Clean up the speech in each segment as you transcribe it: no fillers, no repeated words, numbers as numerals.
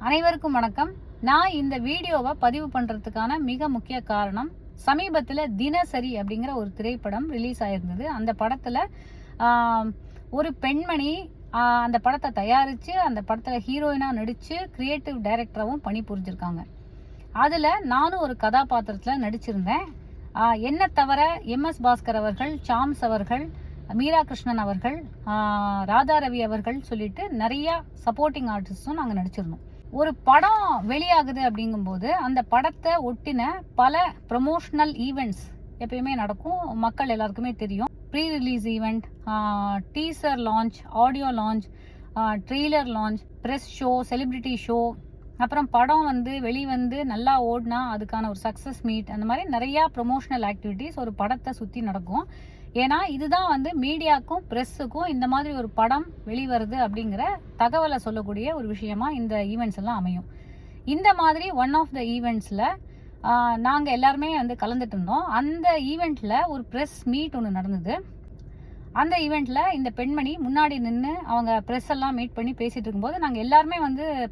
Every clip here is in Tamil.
அனைவருக்கும் வணக்கம். நான் இந்த வீடியோவை பதிவு பண்றதுக்கான மிக முக்கிய காரணம், சமீபத்தில் தினசரி அப்படிங்கிற ஒரு திரைப்படம் ரிலீஸ் ஆயிருந்தது. அந்த படத்துல ஒரு பெண்மணி அந்த படத்தை தயாரிச்சு அந்த படத்துல ஹீரோயினா நடிச்சு கிரியேட்டிவ் டைரக்டராகவும் பணி புரிஞ்சிருக்காங்க. அதுல நானும் ஒரு கதாபாத்திரத்துல நடிச்சிருந்தேன். என்ன தவிர எம்.எஸ். பாஸ்கர் அவர்கள், சாம்ஸ் அவர்கள், மீரா கிருஷ்ணன் அவர்கள், ராதா ரவி அவர்கள் சொல்லிட்டு நிறைய சப்போர்ட்டிங் ஆர்டிஸ்டும் நாங்கள் நடிச்சிருந்தோம். ஒரு படம் வெளியாகுது அப்படிங்கும்போது அந்த படத்தை ஒட்டின பல ப்ரமோஷனல் ஈவெண்ட்ஸ் எப்பயுமே நடக்கும். மக்கள் எல்லாருக்குமே தெரியும். Pre release event, teaser launch, audio launch, trailer launch, press show, celebrity show, அப்புறம் படம் வெளிவந்து நல்லா ஓடினா அதுக்கான ஒரு சக்ஸஸ் மீட், அந்த மாதிரி நிறையா ப்ரொமோஷனல் ஆக்டிவிட்டீஸ் ஒரு படத்தை சுற்றி நடக்கும். ஏன்னா இதுதான் மீடியாவுக்கும் ப்ரெஸ்ஸுக்கும் இந்த மாதிரி ஒரு படம் வெளிவருது அப்படிங்கிற தகவலை சொல்லக்கூடிய ஒரு விஷயமா இந்த ஈவெண்ட்ஸ் எல்லாம் அமையும். இந்த மாதிரி ஒன் ஆஃப் த ஈவெண்ட்ஸில் நாங்கள் எல்லாருமே கலந்துட்டு இருந்தோம். அந்த ஈவெண்ட்டில் ஒரு ப்ரெஸ் மீட் ஒன்று நடந்தது. அந்த ஈவெண்ட்டில் இந்த பெண்மணி முன்னாடி நின்று அவங்க ப்ரெஸ் எல்லாம் மீட் பண்ணி பேசிகிட்டு இருக்கும்போது நாங்கள் எல்லாருமே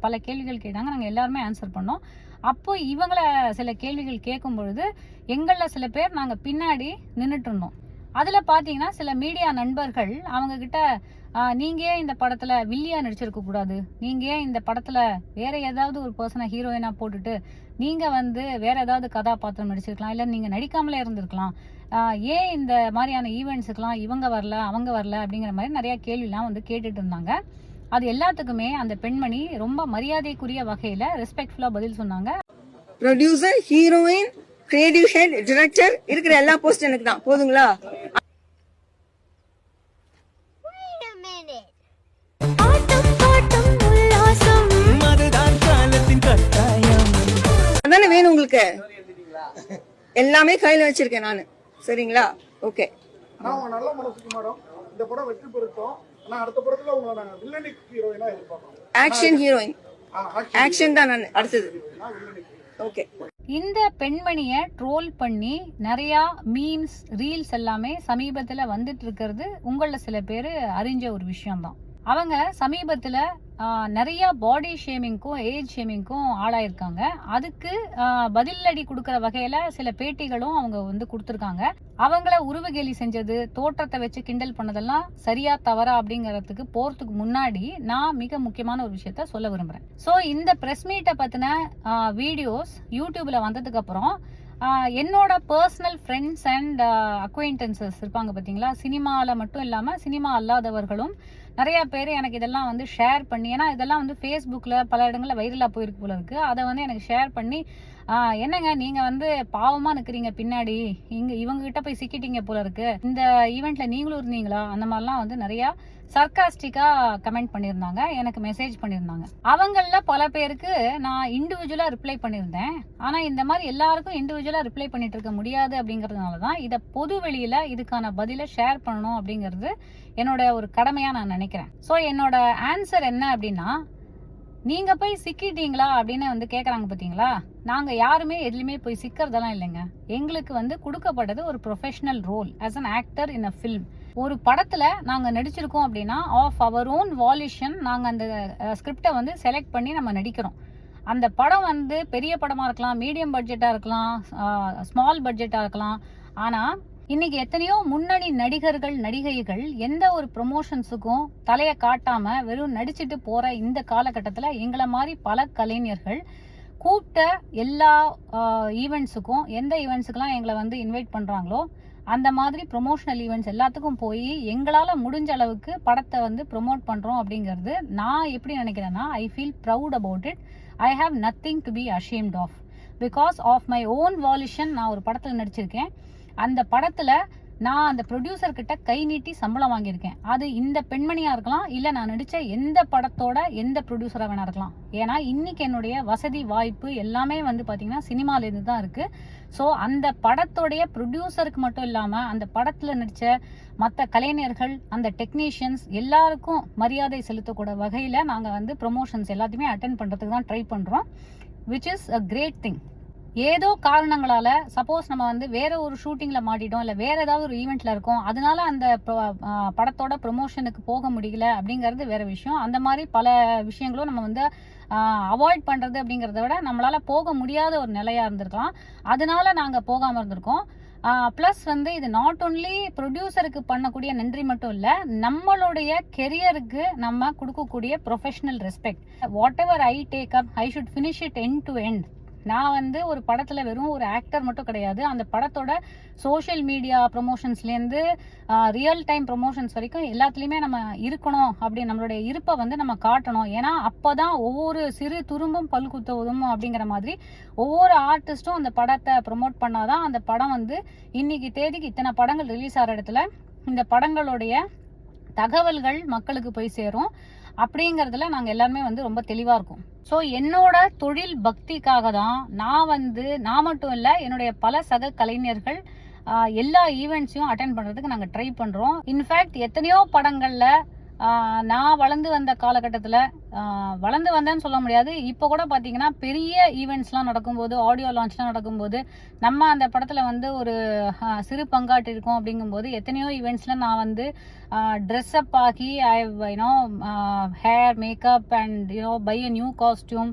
பல கேள்விகள் கேட்டாங்க. நாங்கள் எல்லாருமே ஆன்சர் பண்ணோம். அப்போ இவங்கள சில கேள்விகள் கேட்கும் பொழுது எங்களில் சில பேர் நாங்கள் பின்னாடி நின்றுட்டு இருந்தோம். அதில் பார்த்தீங்கன்னா சில மீடியா நண்பர்கள் அவங்கக்கிட்ட, நீங்கள் ஏன் இந்த படத்தில் வில்லியா நடிச்சிருக்க கூடாது, நீங்கள் ஏன் இந்த படத்தில் வேற ஏதாவது ஒரு பர்சனை ஹீரோயினாக போட்டுட்டு நீங்கள் வேற ஏதாவது கதாபாத்திரம் நடிச்சிருக்கலாம், இல்லை நீங்கள் நடிக்காமலே இருந்திருக்கலாம், ஏன் இந்த மாதிரியான ஈவெண்ட்ஸுக்கெலாம் இவங்க வரல அவங்க வரல அப்படிங்கிற மாதிரி நிறையா கேள்விலாம் கேட்டுட்டு இருந்தாங்க. அது எல்லாத்துக்குமே அந்த பெண்மணி ரொம்ப மரியாதைக்குரிய வகையில் ரெஸ்பெக்ட்ஃபுல்லாக பதில் சொன்னாங்க. Producer, heroine, creative head, director இருக்கிற எல்லா போஸ்ட் எனக்கு தான், போதுங்களா? அதானே வேணும் உங்களுக்கு. எல்லாமே கையில வச்சிருக்கேன் நானு, சரிங்களா? ஓகே. நான் நல்ல மனசுக்கு மேடம் இந்த படம் வெற்றி பெறுத்தோம். நான் அடுத்த படத்துல உங்களை நாங்க வில்லனிக் ஹீரோயினா எதிர்பார்க்கிறோம். ஆக்ஷன் ஹீரோயின், ஆக்ஷன் தான் நான் அடுத்தது. ஓகே. இந்த பெண்மணியை ட்ரோல் பண்ணி நிறையா மீம்ஸ், ரீல்ஸ் எல்லாமே சமீபத்தில் வந்துட்டு இருக்கிறது உங்களில் சில பேர் அறிஞ்ச ஒரு விஷயம்தான். அவங்க சமீபத்தில் நிறைய பாடி ஷேமிங்க்கும் ஏஜ் ஷேமிங்க்கும் ஆளாயிருக்காங்க. அதுக்கு பதிலடி கொடுக்குற வகையில் சில பேட்டிகளும் அவங்க கொடுத்துருக்காங்க. அவங்கள உருவகேலி செஞ்சது, தோற்றத்தை வச்சு கிண்டல் பண்ணதெல்லாம் சரியா தவறா அப்படிங்கிறதுக்கு போகிறதுக்கு முன்னாடி நான் மிக முக்கியமான ஒரு விஷயத்த சொல்ல விரும்புகிறேன். ஸோ இந்த ப்ரெஸ் மீட்டை பற்றின வீடியோஸ் யூடியூப்பில் வந்ததுக்கப்புறம் என்னோட பர்சனல் ஃப்ரெண்ட்ஸ் அண்ட் அக்வைண்டன்சஸ் இருப்பாங்க பார்த்தீங்களா, சினிமாவில் மட்டும் இல்லாமல் சினிமா அல்லாதவர்களும் நிறையா பேர் எனக்கு இதெல்லாம் ஷேர் பண்ணி, ஏன்னா இதெல்லாம் ஃபேஸ்புக்கில் பல இடங்களில் வைரலாக போயிருக்கு போல இருக்குது. அதை எனக்கு ஷேர் பண்ணி, என்னங்க நீங்கள் பாவமாக நிற்கிறீங்க பின்னாடி, இவங்ககிட்ட போய் சிக்கிட்டீங்க போல இருக்கு, இந்த ஈவெண்ட்டில் நீங்களும் இருந்தீங்களா, அந்த மாதிரிலாம் நிறையா சர்காஸ்டிக்காக கமெண்ட் பண்ணியிருந்தாங்க, எனக்கு மெசேஜ் பண்ணியிருந்தாங்க. அவங்களில் பல பேருக்கு நான் இண்டிவிஜுவலாக ரிப்ளை பண்ணியிருந்தேன். ஆனால் இந்த மாதிரி எல்லாருக்கும் இண்டிவிஜுவலாக ரிப்ளை பண்ணிட்டு இருக்க முடியாது அப்படிங்கிறதுனால தான் இதை பொது வெளியில் இதுக்கான பதிலை ஷேர் பண்ணணும் அப்படிங்கிறது என்னோட ஒரு கடமையாக நான் நினைக்கிறேன். ஸோ என்னோட ஆன்சர் என்ன அப்படின்னா, நீங்க போய் சிக்கிட்டீங்களா அப்படின்னு கேட்குறாங்க பார்த்தீங்களா, நாங்கள் யாருமே எதுலையுமே போய் சிக்கிறதெல்லாம் இல்லைங்க. எங்களுக்கு கொடுக்கப்பட்டது ஒரு professional role as an actor in a film. ஒரு படத்தில் நாங்கள் நடிச்சிருக்கோம் அப்படின்னா ஆஃப் அவர் ஓன் வாலிஷன் நாங்கள் அந்த ஸ்கிரிப்டை செலக்ட் பண்ணி நம்ம நடிக்கிறோம். அந்த படம் பெரிய படமாக இருக்கலாம், மீடியம் பட்ஜெட்டாக இருக்கலாம், ஸ்மால் பட்ஜெட்டாக இருக்கலாம். ஆனால் இன்னைக்கு எத்தனையோ முன்னணி நடிகர்கள், நடிகைகள் எந்த ஒரு ப்ரொமோஷன்ஸுக்கும் தலையை காட்டாம வெறும் நடிச்சுட்டு போற இந்த காலகட்டத்தில் எங்களை மாதிரி பல கலைஞர்கள் கூப்பிட்ட எல்லா ஈவெண்ட்ஸுக்கும், எந்த ஈவெண்ட்ஸுக்கெல்லாம் எங்களை இன்வைட் பண்றாங்களோ அந்த மாதிரி ப்ரொமோஷனல் ஈவெண்ட்ஸ் எல்லாத்துக்கும் போய் எங்களால் முடிஞ்ச அளவுக்கு படத்தை ப்ரொமோட் பண்ணுறோம் அப்படிங்கிறது நான் எப்படி நினைக்கிறேன்னா, I feel proud about it. I have nothing to be ashamed of. Because of my own volition நான் ஒரு படத்தில் நடிச்சிருக்கேன். அந்த படத்தில் நான் அந்த ப்ரொடியூசர் கிட்ட கை நீட்டி சம்பளம் வாங்கியிருக்கேன். அது இந்த பெண்மணியாக இருக்கலாம், இல்லை நான் நடித்த எந்த படத்தோட எந்த ப்ரொடியூசராக வேணா இருக்கலாம். ஏன்னா இன்னைக்கு என்னுடைய வசதி வாய்ப்பு எல்லாமே பார்த்தீங்கன்னா சினிமாலேருந்து தான் இருக்குது. ஸோ அந்த படத்தோடைய ப்ரொடியூசருக்கு மட்டும் இல்லாமல் அந்த படத்தில் நடித்த மற்ற கலைஞர்கள், அந்த டெக்னீஷியன்ஸ் எல்லாருக்கும் மரியாதை செலுத்தக்கூட வகையில் நாங்கள் ப்ரொமோஷன்ஸ் எல்லாத்தையுமே அட்டென்ட் பண்ணுறதுக்கு தான் ட்ரை பண்ணுறோம், which is a great thing. ஏதோ காரணங்களால சப்போஸ் நம்ம வேற ஒரு ஷூட்டிங்ல மாட்டிட்டோம், இல்ல வேற ஏதாவது ஒரு ஈவெண்ட்ல இருக்கோம், அதனால அந்த படத்தோட ப்ரொமோஷனுக்கு போக முடியல அப்படிங்கிறது வேற விஷயம். அந்த மாதிரி பல விஷயங்களும் நம்ம அவாய்ட் பண்ணுறது அப்படிங்கிறத விட நம்மளால் போக முடியாத ஒரு நிலையாக இருந்திருக்கலாம். அதனால நாங்கள் போகாமல் இருந்திருக்கோம். ப்ளஸ் வந்து இது நாட் ஓன்லி ப்ரொடியூசருக்கு பண்ணக்கூடிய நன்றி மட்டும் இல்லை, நம்மளுடைய கெரியருக்கு நம்ம கொடுக்கக்கூடிய professional respect. What ever I take up, I should finish it end to end. நான் வந்து ஒரு படத்தில் வெறும் ஒரு ஆக்டர் மட்டும் கிடையாது, அந்த படத்தோட சோஷியல் மீடியா ப்ரொமோஷன்ஸ்லேருந்து ரியல் டைம் ப்ரொமோஷன்ஸ் வரைக்கும் எல்லாத்துலேயுமே நம்ம இருக்கணும். அப்படி நம்மளுடைய இருப்பை வந்து நம்ம காட்டணும். ஏன்னா அப்போ தான் ஒவ்வொரு சிறு துரும்பும் பல் குத்த உதவும் அப்படிங்கிற மாதிரி ஒவ்வொரு ஆர்டிஸ்ட்டும் அந்த படத்தை ப்ரொமோட் பண்ணாதான் அந்த படம் வந்து இன்னைக்கு தேதிக்கு இத்தனை படங்கள் ரிலீஸ் ஆகிற இடத்துல இந்த படங்களுடைய தகவல்கள் மக்களுக்கு போய் சேரும். அப்படிங்கிறதுல நாங்கள் எல்லாருமே வந்து ரொம்ப தெளிவாக இருக்கோம். ஸோ என்னோட தொழில் பக்திக்காக தான் நான் மட்டும் இல்லை, என்னுடைய பல சக கலைஞர்கள் எல்லா ஈவெண்ட்ஸையும் அட்டென்ட் பண்ணுறதுக்கு நாங்கள் ட்ரை பண்ணுறோம். இன்ஃபேக்ட் எத்தனையோ படங்களில் நான் வளர்ந்து வந்த காலகட்டத்தில் வளர்ந்து வந்தேன்னு சொல்ல முடியாது, இப்போ கூட பார்த்தீங்கன்னா பெரிய ஈவெண்ட்ஸ்லாம் நடக்கும்போது, ஆடியோ லான்ச்லாம் நடக்கும்போது நம்ம அந்த படத்தில் வந்து ஒரு சிறு பங்காற்றி இருக்கோம். அப்படிங்கும்போது எத்தனையோ ஈவெண்ட்ஸில் நான் வந்து ட்ரெஸ்அப் ஆகி hair makeup and buy a new costume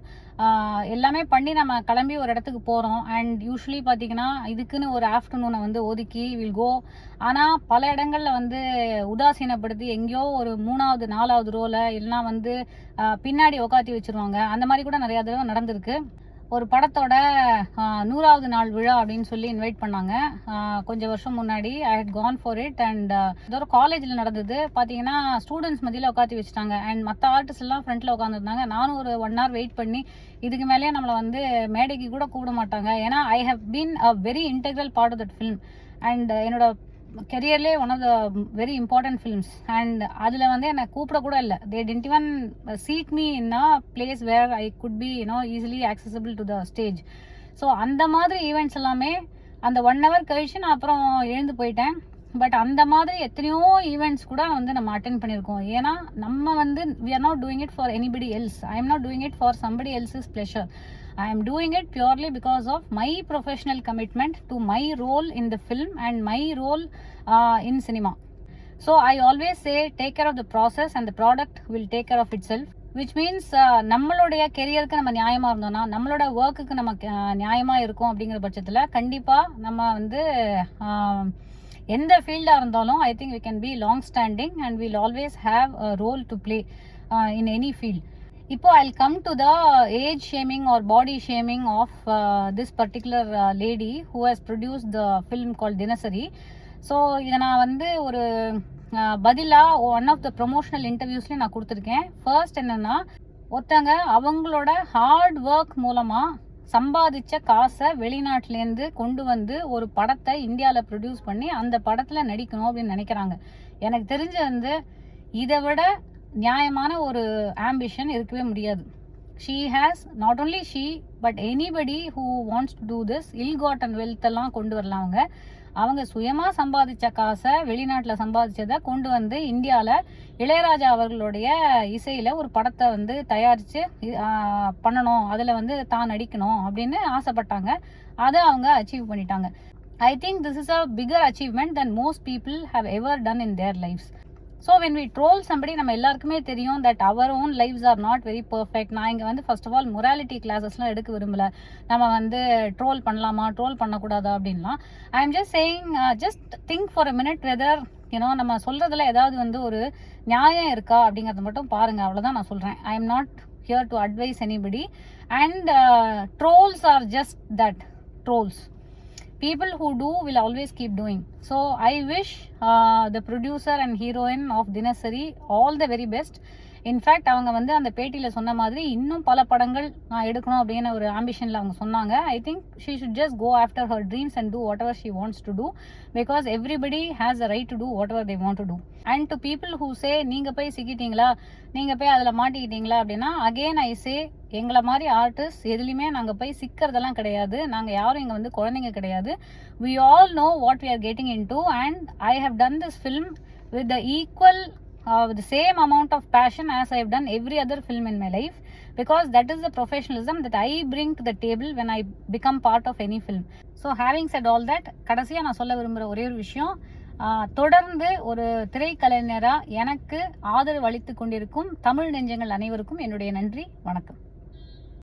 எல்லாமே பண்ணி நம்ம கிளம்பி ஒரு இடத்துக்கு போகிறோம். அண்ட் யூஸ்வலி பார்த்தீங்கன்னா இதுக்குன்னு ஒரு ஆஃப்டர்நூனை வந்து ஒதுக்கி வில் கோ. ஆனால் பல இடங்களில் வந்து உதாசீனப்படுத்தி எங்கேயோ ஒரு 3வது 4வது ரோல எல்லாம் வந்து பின்னாடி உக்காத்தி வச்சிருவாங்க. அந்த மாதிரி கூட நிறையா தடவை நடந்திருக்கு. ஒரு படத்தோட 100வது நாள் விழா அப்படின்னு சொல்லி இன்வைட் பண்ணாங்க கொஞ்சம் வருஷம் முன்னாடி. I had gone for it. And இது ஒரு காலேஜில் நடந்தது. பார்த்தீங்கன்னா ஸ்டூடெண்ட்ஸ் மத்தியில் உட்காந்து வச்சுட்டாங்க. அண்ட் மற்ற ஆர்டிஸ்ட் எல்லாம் ஃப்ரண்ட்டில் உட்காந்துருந்தாங்க. நானும் ஒரு 1 hour வெயிட் பண்ணி இதுக்கு மேலேயே நம்மளை வந்து மேடைக்கு கூட கூப்பிட மாட்டாங்க. ஏன்னா I have been a very integral part of that film. And என்னோட கெரியர்லேயே one of the very important films. And அதில் வந்து என்னை கூப்பிட கூட இல்லை. They didn't even seat me in a place where I could be easily accessible to the stage. So அந்த மாதிரி ஈவெண்ட்ஸ் எல்லாமே அந்த 1 hour கழிச்சு நான் அப்புறம் எழுந்து போயிட்டேன். பட் அந்த மாதிரி எத்தனையோ ஈவெண்ட்ஸ் கூட வந்து நம்ம அட்டென்ட் பண்ணியிருக்கோம். ஏன்னா நம்ம வந்து we are not doing it for anybody else. I am not doing it for somebody else's pleasure. I am doing it purely because of my professional commitment to my role in the film and my role in cinema. So I always say take care of the process and the product will take care of itself. Which means நம்மளுடைய கெரியருக்கு நம்ம நியாயமாக இருந்தோம்னா, நம்மளோட ஒர்க்குக்கு நம்ம நியாயமாக இருக்கும். அப்படிங்கிற பட்சத்தில் கண்டிப்பாக நம்ம வந்து எந்த ஃபீல்டாக இருந்தாலும் I think we can be long standing and will always have a role to play in any field. இப்போ I come to the age shaming or body shaming of this particular lady who has produce the film call Dinasari. So இதை நான் வந்து ஒரு பதிலாக ஒன் ஆஃப் த ப்ரொமோஷனல் இன்டர்வியூஸ்லேயும் நான் கொடுத்துருக்கேன். ஃபர்ஸ்ட் என்னென்னா, ஒருத்தங்க அவங்களோட ஹார்ட் ஒர்க் மூலமாக சம்பாதிச்ச காசை வெளிநாட்டிலேருந்து கொண்டு வந்து ஒரு படத்தை இந்தியாவில் ப்ரொடியூஸ் பண்ணி அந்த படத்தில் நடிக்கணும் அப்படின்னு நினைக்கிறாங்க. எனக்கு தெரிஞ்ச வந்து இதை விட நியாயமான ஒரு ஆம்பிஷன் இருக்கவே முடியாது. She has not only she but anybody who wants to do this இல் காட் அண்ட் வெல்த் எல்லாம் கொண்டு வரலாம். அவங்க சுயமாக சம்பாதிச்ச காசை வெளிநாட்டில் சம்பாதிச்சதை கொண்டு வந்து இந்தியாவில் இளையராஜா அவர்களுடைய இசையில் ஒரு படத்தை வந்து தயாரித்து பண்ணணும், அதில் வந்து தான் நடிக்கணும் அப்படின்னு ஆசைப்பட்டாங்க. அதை அவங்க அச்சீவ் பண்ணிட்டாங்க. I think this is a bigger achievement than most people have ever done in their lives. So when we troll somebody, நம்ம எல்லாருக்குமே தெரியும் that our own lives are not very perfect. நான் இங்கே வந்து ஃபர்ஸ்ட் ஆஃப் ஆல் மொராலிட்டி கிளாஸஸ்லாம் எடுக்க விரும்பல. நம்ம வந்து ட்ரோல் பண்ணலாமா ட்ரோல் பண்ணக்கூடாதா அப்படின்லாம். I am just saying, just think for a minute whether நம்ம சொல்கிறதுல ஏதாவது வந்து ஒரு நியாயம் இருக்கா அப்படிங்கிறத மட்டும் பாருங்கள். அவ்வளோதான் நான் சொல்கிறேன். I am not here to advice anybody. And trolls are just that, trolls. People who do will always keep doing. So I wish the producer and heroine of Dinasari all the very best. In fact அவங்க வந்து அந்த பேட்டியில் சொன்ன மாதிரி இன்னும் பல படங்கள் நான் எடுக்கணும் அப்படின்னு ஒரு ஆம்பிஷனில் அவங்க சொன்னாங்க. I think she should just go after her dreams and do whatever she wants to do, because everybody has a right to do whatever they want to do. And to people who say நீங்கள் போய் சிக்கிட்டீங்களா, நீங்கள் போய் அதில் மாட்டிக்கிட்டீங்களா அப்படின்னா, அகெயின் ஐ சே, எங்களை மாதிரி ஆர்டிஸ்ட் எதுலையுமே நாங்கள் போய் சிக்கிறதெல்லாம் கிடையாது. நாங்கள் யாரும் இங்கே வந்து குழந்தைங்க கிடையாது. We all know what we are getting into, and I have done this film with the equal with the same amount of passion as I have done every other film in my life, because that is the professionalism that I bring to the table when I become part of any film. So having said all that, கடைசியாக நான் சொல்ல விரும்புகிற ஒரே ஒரு விஷயம், தொடர்ந்து ஒரு திரைக்கலைஞராக எனக்கு ஆதரவு அளித்து கொண்டிருக்கும் தமிழ் நெஞ்சங்கள் அனைவருக்கும் என்னுடைய நன்றி, வணக்கம்.